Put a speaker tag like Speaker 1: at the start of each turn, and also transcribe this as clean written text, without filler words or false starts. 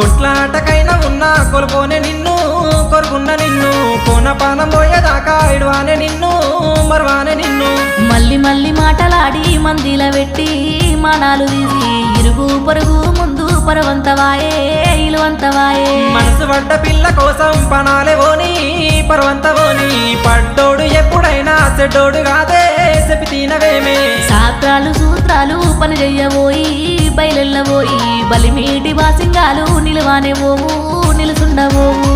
Speaker 1: కొట్లాటకైనా ఉన్నా కొలుపోనే నిన్ను కొరుకున్న నిన్ను కోన పానం పోయేదాకా ఇడవానే నిన్ను మరవానే నిన్ను
Speaker 2: మళ్ళీ మళ్ళీ మాటలాడి మందిల పెట్టి మానాలు తీసి ఇరుగు పొరుగు ముందు పరవంతవాయే ఇలువంతవాయే
Speaker 1: మనసు పడ్డ పిల్ల కోసం పనాలే ఓని పరవంతవోని పడ్డోడు ఎప్పుడైనా చెడ్డోడు కాదే చెప్పి తినవేమే
Speaker 2: శాస్త్రాలు సూత్రాలు పని చెయ్యబోయి బయలెళ్ళబోయి బలిమీటి బాసింగాలు నిలువానే పోవు నిలుసుండబోవు